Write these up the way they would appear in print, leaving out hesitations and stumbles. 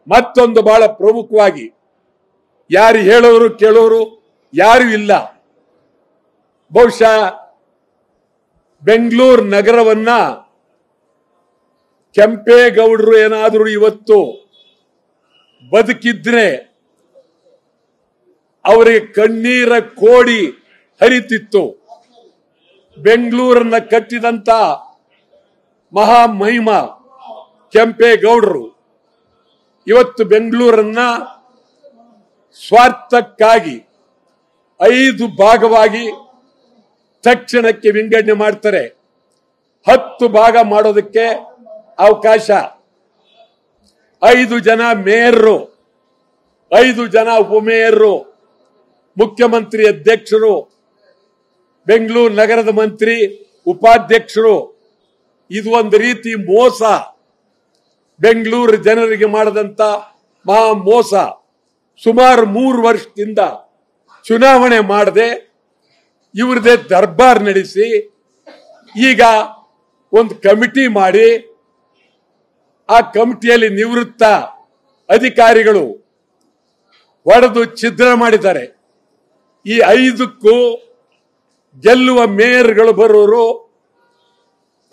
ಮತ್ತೊಂದು ಬಹಳ ಪ್ರಮುಖವಾಗಿ ಯಾರು ಹೇಳೋರು ಕೇಳೋರು ಯಾರು ಇಲ್ಲ. ಬಹುಶಃ ಬೆಂಗಳೂರು ನಗರವನ್ನ ಕೆಂಪೇಗೌಡರು ಏನಾದರೂ ಇವತ್ತು ಬದುಕಿದ್ರೆ ಅವರಿಗೆ ಕಣ್ಣೀರ ಕೋಡಿ ಹರಿತಿತ್ತು. ಬೆಂಗಳೂರನ್ನ ಕಟ್ಟಿದಂತ ಮಹಾಮಹಿಮ ಕೆಂಪೇಗೌಡರು ಇವತ್ತು ಬೆಂಗಳೂರನ್ನ ಸ್ವಾರ್ಥಕ್ಕಾಗಿ 5 ಭಾಗವಾಗಿ ತಕ್ಷಣಕ್ಕೆ ವಿಂಗಡಣೆ ಮಾಡ್ತಾರೆ. 10 ಭಾಗ ಮಾಡೋದಕ್ಕೆ ಅವಕಾಶ. 5 ಜನ ಮೇಯರು, 5 ಜನ ಉಪಮೇಯರು, ಮುಖ್ಯಮಂತ್ರಿ ಅಧ್ಯಕ್ಷರು, ಬೆಂಗಳೂರು ನಗರದ ಮಂತ್ರಿ, ಉಪಾಧ್ಯಕ್ಷರು. ಇದು ಒಂದು ರೀತಿ ಮೋಸ. ಬೆಂಗಳೂರು ಜನರಿಗೆ ಮಾಡದಂತ ಮಹಾ ಮೋಸ. ಸುಮಾರು 3 ವರ್ಷದಿಂದ ಚುನಾವಣೆ ಮಾಡದೆ ಇವ್ರದೇ ದರ್ಬಾರ್ ನಡೆಸಿ ಈಗ ಒಂದು ಕಮಿಟಿ ಮಾಡಿ ಆ ಕಮಿಟಿಯಲ್ಲಿ ನಿವೃತ್ತ ಅಧಿಕಾರಿಗಳು ಹೊಡೆದು ಛಿದ್ರ ಮಾಡಿದ್ದಾರೆ. ಈ 5ಕ್ಕೂ ಗೆಲ್ಲುವ ಮೇಯರ್ಗಳು ಬರೋರು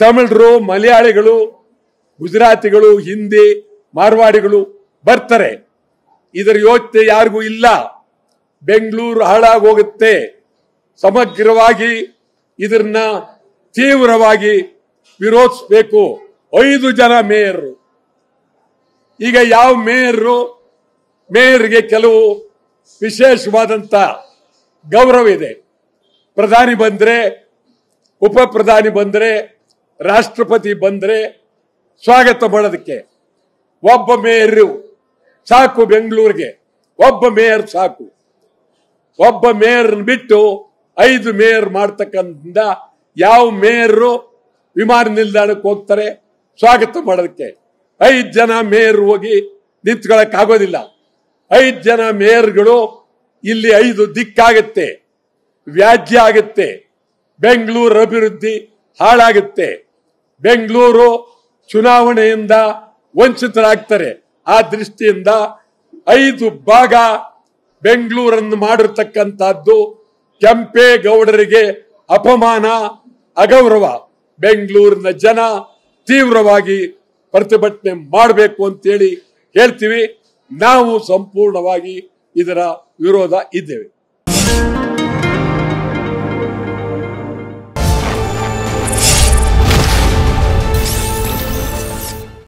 ತಮಿಳರು, ಮಲಯಾಳಿಗಳು, ಗುಜರಾತಿಗಳು, ಹಿಂದಿ, ಮಾರ್ವಾಡಿಗಳು ಬರ್ತಾರೆ. ಇದರ ಯೋಚನೆ ಯಾರಿಗೂ ಇಲ್ಲ. ಬೆಂಗಳೂರು ಹಾಳಾಗೋಗುತ್ತೆ. ಸಮಗ್ರವಾಗಿ ಇದನ್ನ ತೀವ್ರವಾಗಿ ವಿರೋಧಿಸಬೇಕು. 5 ಜನ ಮೇಯರ್. ಈಗ ಯಾವ ಮೇಯರ್ಗೆ ಕೆಲವು ವಿಶೇಷವಾದಂತ ಗೌರವ ಇದೆ. ಪ್ರಧಾನಿ ಬಂದ್ರೆ, ಉಪ ಪ್ರಧಾನಿ ಬಂದ್ರೆ, ರಾಷ್ಟ್ರಪತಿ ಬಂದ್ರೆ ಸ್ವಾಗತ ಮಾಡೋದಕ್ಕೆ ಒಬ್ಬ ಮೇಯರ್ ಸಾಕು. ಬೆಂಗಳೂರಿಗೆ ಒಬ್ಬ ಮೇಯರ್ ಸಾಕು. ಒಬ್ಬ ಮೇಯರ್ ಬಿಟ್ಟು 5 ಮೇಯರ್ ಮಾಡ್ತಕ್ಕಂಥ ಯಾವ ಮೇಯರ್ ವಿಮಾನ ನಿಲ್ದಾಣಕ್ಕೆ ಹೋಗ್ತಾರೆ ಸ್ವಾಗತ ಮಾಡೋದಕ್ಕೆ? 5 ಜನ ಮೇಯರ್ ಹೋಗಿ ನಿಂತ್ಕೊಳ್ಳಕ್ ಆಗೋದಿಲ್ಲ. 5 ಜನ ಮೇಯರ್ಗಳು ಇಲ್ಲಿ 5 ದಿಕ್ಕಾಗತ್ತೆ, ವ್ಯಾಜ್ಯ ಆಗುತ್ತೆ, ಬೆಂಗಳೂರು ಅಭಿವೃದ್ಧಿ ಹಾಳಾಗುತ್ತೆ, ಬೆಂಗಳೂರು ಚುನಾವಣೆಯಿಂದ ವಂಚಿತರಾಗ್ತಾರೆ. ಆ ದೃಷ್ಟಿಯಿಂದ 5 ಭಾಗ ಬೆಂಗಳೂರನ್ನು ಮಾಡಿರ್ತಕ್ಕಂಥದ್ದು ಕೆಂಪೇಗೌಡರಿಗೆ ಅಪಮಾನ, ಅಗೌರವ. ಬೆಂಗಳೂರಿನ ಜನ ತೀವ್ರವಾಗಿ ಪ್ರತಿಭಟನೆ ಮಾಡಬೇಕು ಅಂತೇಳಿ ಹೇಳ್ತೀವಿ. ನಾವು ಸಂಪೂರ್ಣವಾಗಿ ಇದರ ವಿರೋಧ ಇದ್ದೇವೆ.